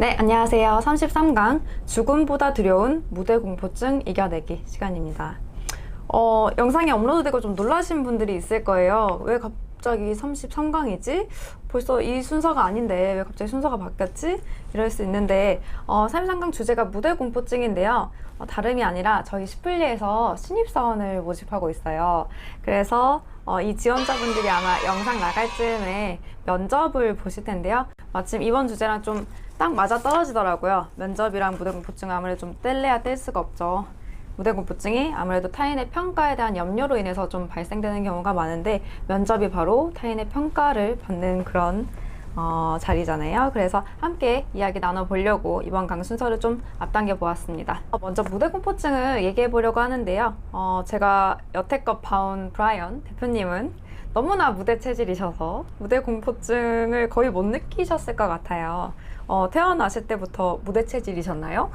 네, 안녕하세요. 33강 죽음보다 두려운 무대 공포증 이겨내기 시간입니다. 영상이 업로드되고 좀 놀라신 분들이 있을 거예요. 왜 갑자기 33강이지? 벌써 이 순서가 아닌데 왜 갑자기 순서가 바뀌었지? 이럴 수 있는데 33강 주제가 무대 공포증인데요. 다름이 아니라 저희 시플리에서 신입사원을 모집하고 있어요. 그래서 이 지원자분들이 아마 영상 나갈 즈음에 면접을 보실 텐데요. 마침 이번 주제랑 좀 딱 맞아 떨어지더라고요. 면접이랑 무대 공포증은 아무래도 좀 뗄래야 뗄 수가 없죠. 무대 공포증이 아무래도 타인의 평가에 대한 염려로 인해서 좀 발생되는 경우가 많은데, 면접이 바로 타인의 평가를 받는 그런 자리잖아요. 그래서 함께 이야기 나눠보려고 이번 강 순서를 좀 앞당겨 보았습니다. 먼저 무대 공포증을 얘기해 보려고 하는데요. 제가 여태껏 봐온 브라이언 대표님은 너무나 무대 체질이셔서 무대 공포증을 거의 못 느끼셨을 것 같아요. 태어나실 때부터 무대 체질이셨나요?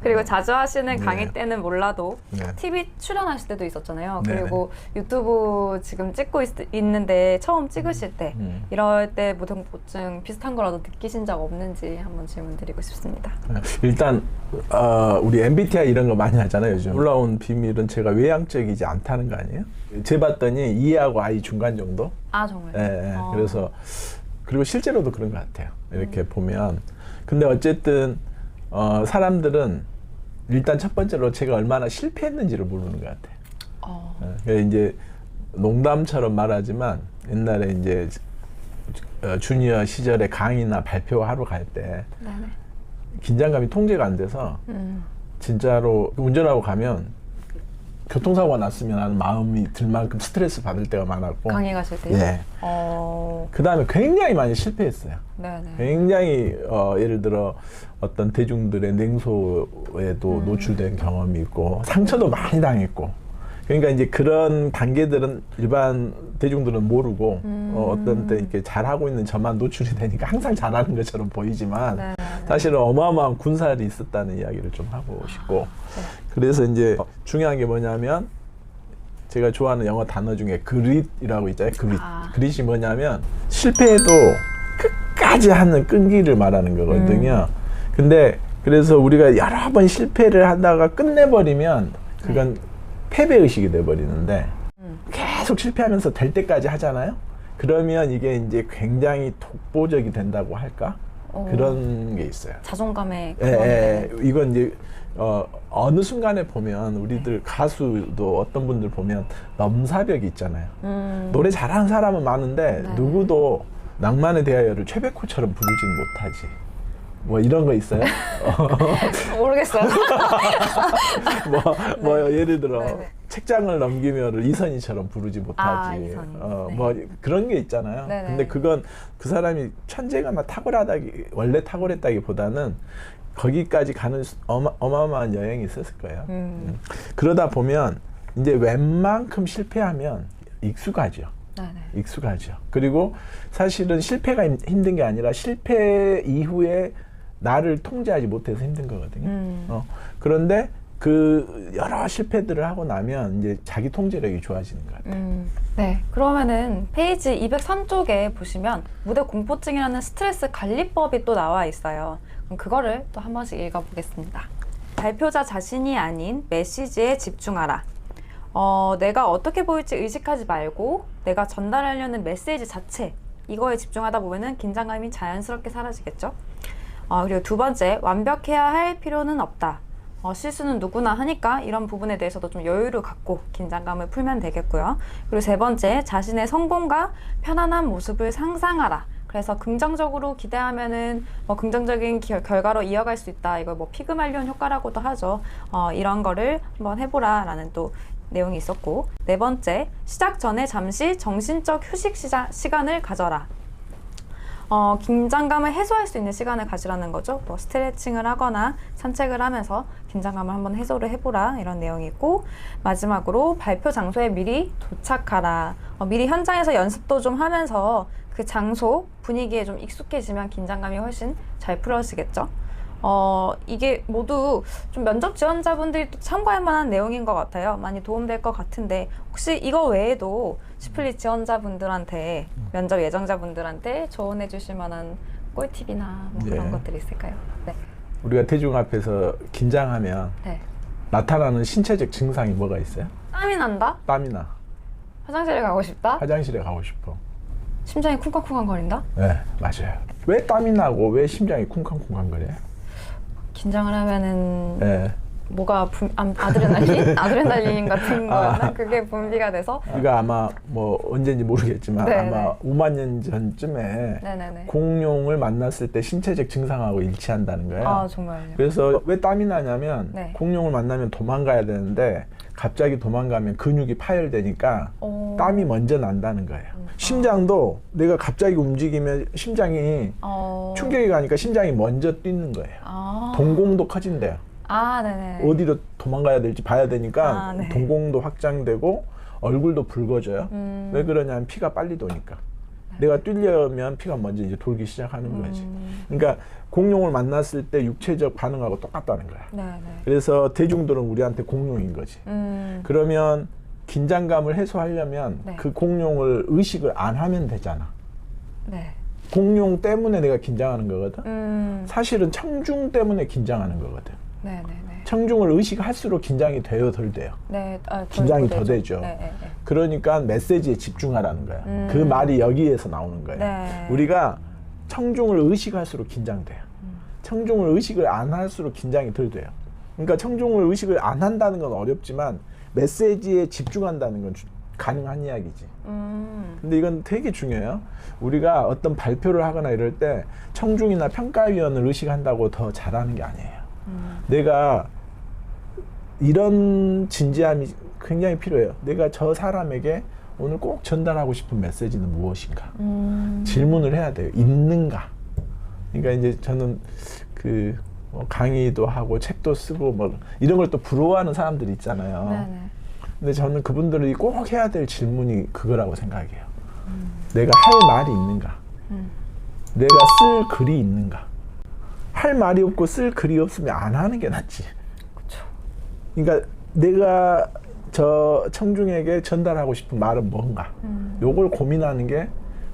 그리고 자주 하시는 강의 때는 몰라도 TV 출연하실 때도 있었잖아요. 그리고 유튜브 지금 찍고 있는데 처음 찍으실 때 이럴 때 무대 공포증 비슷한 거라도 느끼신 적 없는지 한번 질문 드리고 싶습니다. 일단 우리 MBTI 이런 거 많이 하잖아요. 요즘 올라온 비밀은 제가 외향적이지 않다는 거 아니에요? 재봤더니 E하고 I 중간 정도? 아, 정말요? 네, 그래서 그리고 실제로도 그런 것 같아요. 이렇게 보면. 근데 어쨌든 사람들은 일단 첫 번째로 제가 얼마나 실패했는지를 모르는 것 같아요. 이제 농담처럼 말하지만 옛날에 이제 주니어 시절에 강의나 발표하러 갈 때 긴장감이 통제가 안 돼서 진짜로 운전하고 가면 교통사고가 났으면 하는 마음이 들 만큼 스트레스 받을 때가 많았고. 강의 가실 때요? 예. 그 다음에 굉장히 많이 실패했어요. 네네. 굉장히 예를 들어 어떤 대중들의 냉소에도 노출된 경험이 있고 상처도 많이 당했고. 그러니까 이제 그런 단계들은 일반 대중들은 모르고 어떤 때 이렇게 잘하고 있는 저만 노출이 되니까 항상 잘하는 것처럼 보이지만 네네. 사실은 사실은 어마어마한 군살이 있었다는 이야기를 좀 하고 싶고. 그래서 이제 중요한 게 뭐냐면 제가 좋아하는 영어 단어 중에 그릿이라고 있잖아요. 그릿이 뭐냐면 실패해도 끝까지 하는 끈기를 말하는 거거든요. 근데 그래서 우리가 여러 번 실패를 하다가 끝내버리면 그건 패배의식이 돼버리는데 계속 실패하면서 될 때까지 하잖아요. 그러면 이게 이제 굉장히 독보적이 된다고 할까? 그런 게 있어요. 자존감에 이건 이제 어느 순간에 보면 우리들 가수도 어떤 분들 보면 넘사벽이 있잖아요. 노래 잘하는 사람은 많은데 누구도 낭만에 대하여를 최백호처럼 부르지는 못하지. 뭐 이런 거 있어요? 모르겠어요. 뭐 예를 들어 책장을 넘기면 이선희처럼 부르지 못하지. 이선희. 뭐 그런 게 있잖아요. 근데 그건 그 사람이 천재가 원래 탁월했다기보다는 거기까지 가는 어마어마한 여행이 있었을 거예요. 그러다 보면 이제 웬만큼 실패하면 익숙하죠. 익숙하죠. 그리고 사실은 실패가 힘든 게 아니라 실패 이후에 나를 통제하지 못해서 힘든 거거든요. 그런데 그 여러 실패들을 하고 나면 이제 자기 통제력이 좋아지는 것 같아요. 네, 그러면은 페이지 203쪽에 보시면 무대 공포증이라는 스트레스 관리법이 또 나와 있어요. 그럼 그거를 또 한 번씩 읽어보겠습니다. 발표자 자신이 아닌 메시지에 집중하라. 내가 어떻게 보일지 의식하지 말고 내가 전달하려는 메시지 자체, 이거에 집중하다 보면은 긴장감이 자연스럽게 사라지겠죠. 그리고 두 번째, 완벽해야 할 필요는 없다. 실수는 누구나 하니까 이런 부분에 대해서도 좀 여유를 갖고 긴장감을 풀면 되겠고요. 그리고 세 번째, 자신의 성공과 편안한 모습을 상상하라. 그래서 긍정적으로 기대하면은 긍정적인 결과로 이어갈 수 있다. 이걸 피그말리온 효과라고도 하죠. 이런 거를 한번 해보라 라는 또 내용이 있었고, 네 번째, 시작 전에 잠시 정신적 휴식 시간을 가져라. 긴장감을 해소할 수 있는 시간을 가지라는 거죠. 스트레칭을 하거나 산책을 하면서 긴장감을 한번 해소를 해보라, 이런 내용이 있고, 마지막으로 발표 장소에 미리 도착하라. 미리 현장에서 연습도 좀 하면서 그 장소 분위기에 좀 익숙해지면 긴장감이 훨씬 잘 풀어지겠죠. 이게 모두 좀 면접 지원자분들이 또 참고할 만한 내용인 것 같아요. 많이 도움될 것 같은데, 혹시 이거 외에도 시플리 지원자분들한테, 면접 예정자분들한테 조언해 주실 만한 꿀팁이나 뭐 네. 그런 것들이 있을까요? 네. 우리가 대중 앞에서 긴장하면 네. 나타나는 신체적 증상이 뭐가 있어요? 땀이 난다? 땀이 나. 화장실에 가고 싶다? 화장실에 가고 싶어. 심장이 쿵쾅쿵쾅 거린다? 네, 맞아요. 왜 땀이 나고 왜 심장이 쿵쾅쿵쾅거려요? 긴장을 하면은 네. 뭐가 아드레날린? 아드레날린 같은 거였나? 그게 분비가 돼서 우리가 아마 뭐 언제인지 모르겠지만 네, 아마 5만 년 전쯤에 네네네. 공룡을 만났을 때 신체적 증상하고 일치한다는 거예요. 아 정말요? 그래서 왜 땀이 나냐면 네. 공룡을 만나면 도망가야 되는데 갑자기 도망가면 근육이 파열되니까 오. 땀이 먼저 난다는 거예요. 심장도 내가 갑자기 움직이면 심장이 충격이 가니까 심장이 먼저 뛰는 거예요. 동공도 커진대요. 아, 네네. 어디로 도망가야 될지 봐야 되니까 네. 동공도 확장되고 얼굴도 붉어져요. 왜 그러냐면 피가 빨리 도니까. 내가 뛰려면 피가 먼저 이제 돌기 시작하는 거지. 그러니까 공룡을 만났을 때 육체적 반응하고 똑같다는 거야. 네네. 그래서 대중들은 우리한테 공룡인 거지. 그러면 긴장감을 해소하려면 네. 그 공룡을 의식을 안 하면 되잖아. 네. 공룡 때문에 내가 긴장하는 거거든. 사실은 청중 때문에 긴장하는 거거든. 네네네. 청중을 의식할수록 긴장이 돼요, 덜 돼요? 네. 긴장이 더 되죠. 네네네. 그러니까 메시지에 집중하라는 거야. 그 말이 여기에서 나오는 거예요. 네. 우리가 청중을 의식할수록 긴장돼요. 청중을 의식을 안 할수록 긴장이 덜 돼요. 그러니까 청중을 의식을 안 한다는 건 어렵지만 메시지에 집중한다는 건 가능한 이야기지. 근데 이건 되게 중요해요. 우리가 어떤 발표를 하거나 이럴 때 청중이나 평가위원을 의식한다고 더 잘하는 게 아니에요. 내가 이런 진지함이 굉장히 필요해요. 내가 저 사람에게 오늘 꼭 전달하고 싶은 메시지는 무엇인가? 질문을 해야 돼요. 있는가? 그러니까 이제 저는 뭐 강의도 하고 책도 쓰고 뭐 이런 걸 또 부러워하는 사람들이 있잖아요. 네네. 근데 저는 그분들이 꼭 해야 될 질문이 그거라고 생각해요. 내가 할 말이 있는가? 내가 쓸 글이 있는가? 할 말이 없고 쓸 글이 없으면 안 하는 게 낫지. 그쵸. 그러니까 내가 저 청중에게 전달하고 싶은 말은 뭔가? 요걸 고민하는 게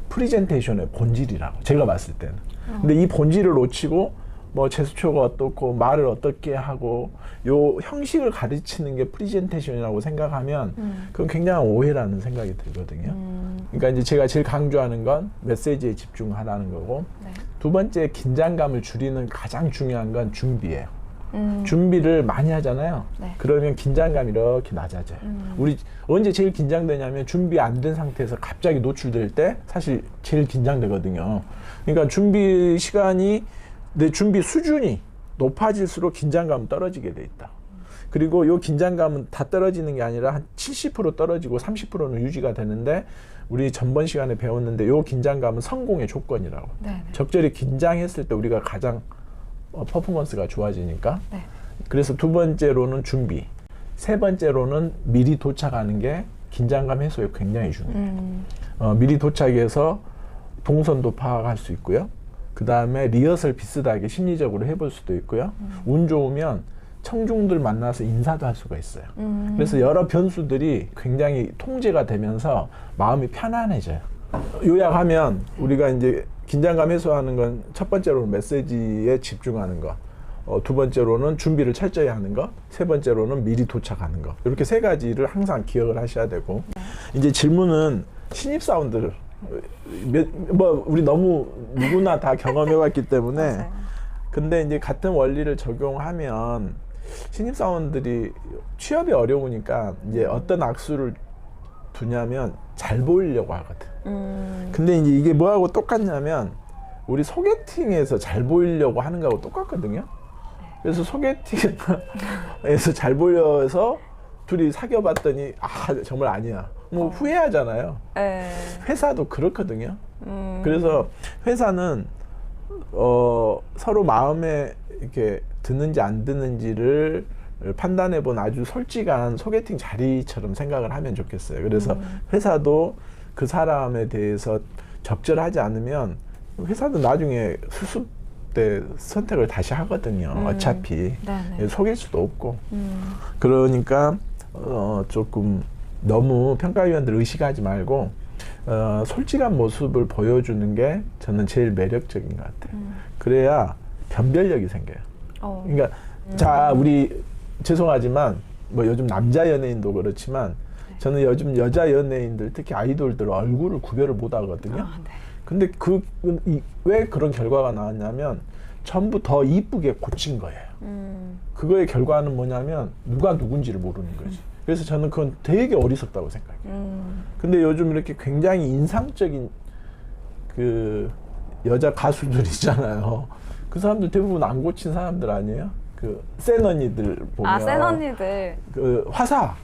프리젠테이션의 본질이라고 제가 봤을 때는. 근데 이 본질을 놓치고 뭐 제스처가 어떻고 말을 어떻게 하고 요 형식을 가르치는 게 프리젠테이션이라고 생각하면 그건 굉장한 오해라는 생각이 들거든요. 그러니까 이제 제가 제일 강조하는 건 메시지에 집중하라는 거고, 네. 두 번째 긴장감을 줄이는 가장 중요한 건 준비예요. 준비를 많이 하잖아요. 네. 그러면 긴장감이 이렇게 낮아져요. 우리 언제 제일 긴장되냐면 준비 안 된 상태에서 갑자기 노출될 때 사실 제일 긴장되거든요. 그러니까 준비 시간이 내 준비 수준이 높아질수록 긴장감은 떨어지게 돼 있다. 그리고 이 긴장감은 다 떨어지는 게 아니라 한 70% 떨어지고 30%는 유지가 되는데 우리 전번 시간에 배웠는데 이 긴장감은 성공의 조건이라고. 네네. 적절히 긴장했을 때 우리가 가장 퍼포먼스가 좋아지니까. 네. 그래서 두 번째로는 준비, 세 번째로는 미리 도착하는 게 긴장감 해소에 굉장히 중요해요. 미리 도착해서 동선도 파악할 수 있고요. 그 다음에 리허설 비슷하게 심리적으로 해볼 수도 있고요. 운 좋으면 청중들 만나서 인사도 할 수가 있어요. 그래서 여러 변수들이 굉장히 통제가 되면서 마음이 편안해져요. 요약하면 우리가 이제 긴장감 해소하는 건 첫 번째로는 메시지에 집중하는 거, 두 번째로는 준비를 철저히 하는 거, 세 번째로는 미리 도착하는 거. 이렇게 세 가지를 항상 기억을 하셔야 되고, 이제 질문은 신입사원들 뭐 우리 너무 누구나 다 경험해왔기 때문에 근데 이제 같은 원리를 적용하면 신입사원들이 취업이 어려우니까 이제 어떤 악수를 두냐면 잘 보이려고 하거든. 근데 이제 이게 뭐하고 똑같냐면 우리 소개팅에서 잘 보이려고 하는 거하고 똑같거든요. 그래서 소개팅에서 잘 보여서 둘이 사귀어 봤더니 정말 아니야. 뭐 후회하잖아요. 회사도 그렇거든요. 그래서 회사는 서로 마음에 이렇게 드는지 안 드는지를 판단해 본 아주 솔직한 소개팅 자리처럼 생각을 하면 좋겠어요. 그래서 회사도 그 사람에 대해서 적절하지 않으면 회사도 나중에 수습 때 선택을 다시 하거든요. 어차피 속일 수도 없고. 그러니까 조금 너무 평가위원들 의식하지 말고 솔직한 모습을 보여주는 게 저는 제일 매력적인 것 같아요. 그래야 변별력이 생겨요. 그러니까 자, 우리 죄송하지만 뭐 요즘 남자 연예인도 그렇지만 저는 요즘 여자 연예인들 특히 아이돌들 얼굴을 구별을 못 하거든요. 네. 근데 왜 그런 결과가 나왔냐면 전부 더 이쁘게 고친 거예요. 그거의 결과는 뭐냐면 누가 누군지를 모르는 거지. 그래서 저는 그건 되게 어리석다고 생각해요. 근데 요즘 이렇게 굉장히 인상적인 그 여자 가수들 있잖아요. 그 사람들 대부분 안 고친 사람들 아니에요? 그 센 언니들 보면 센 언니들. 그 화사.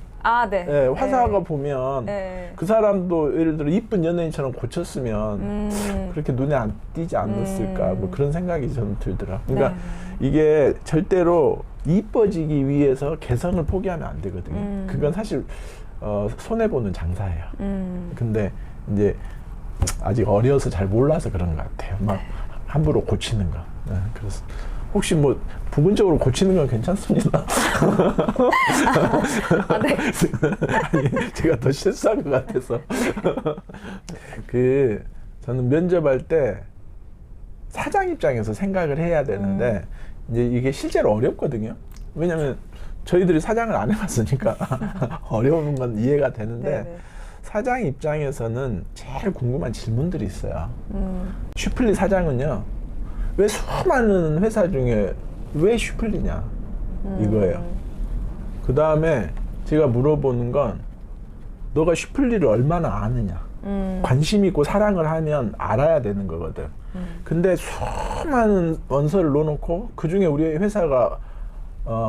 네. 네, 화사가 보면 네. 그 사람도 예를 들어 이쁜 연예인처럼 고쳤으면 그렇게 눈에 안 띄지 않았을까 뭐 그런 생각이 저는 들더라. 그러니까 이게 절대로 이뻐지기 위해서 개성을 포기하면 안 되거든요. 그건 사실 손해 보는 장사예요. 근데 이제 아직 어려서 잘 몰라서 그런 것 같아요. 막 함부로 고치는 거. 네, 그래서 혹시 뭐 부분적으로 고치는 건 괜찮습니다. 네. 아니, 제가 더 실수한 것 같아서. 저는 면접할 때 사장 입장에서 생각을 해야 되는데 이제 이게 실제로 어렵거든요. 왜냐면 저희들이 사장을 안 해봤으니까 어려운 건 이해가 되는데 네네. 사장 입장에서는 제일 궁금한 질문들이 있어요. 슈플리 사장은요, 왜 수많은 회사 중에 왜 슈플리냐 이거예요. 그 다음에 제가 물어보는 건 너가 슈플리를 얼마나 아느냐. 관심 있고 사랑을 하면 알아야 되는 거거든. 근데 수많은 원서를 넣어놓고 그 중에 우리 회사가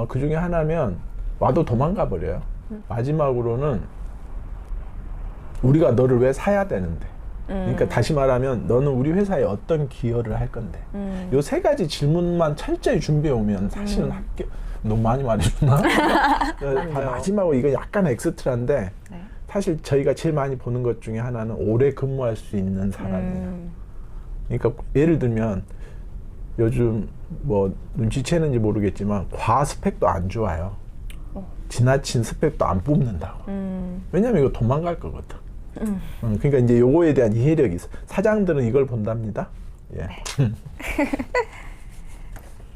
그 중에 하나면 와도 도망가 버려요. 마지막으로는 우리가 너를 왜 사야 되는데. 그러니까 다시 말하면 너는 우리 회사에 어떤 기여를 할 건데. 요 세 가지 질문만 철저히 준비해 오면 사실은 너무 많이 말해주나? 마지막으로 이거 약간 엑스트라인데 네. 사실 저희가 제일 많이 보는 것 중에 하나는 오래 근무할 수 있는 사람이에요. 그러니까 예를 들면 요즘 뭐 눈치채는지 모르겠지만 과스펙도 안 좋아요. 지나친 스펙도 안 뽑는다고. 왜냐면 이거 도망갈 거거든. 그러니까 이제 요거에 대한 이해력이 있어. 사장들은 이걸 본답니다. 예.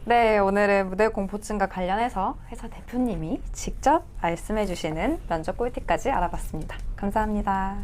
네, 오늘은 무대 공포증과 관련해서 회사 대표님이 직접 말씀해 주시는 면접 꿀팁까지 알아봤습니다. 감사합니다.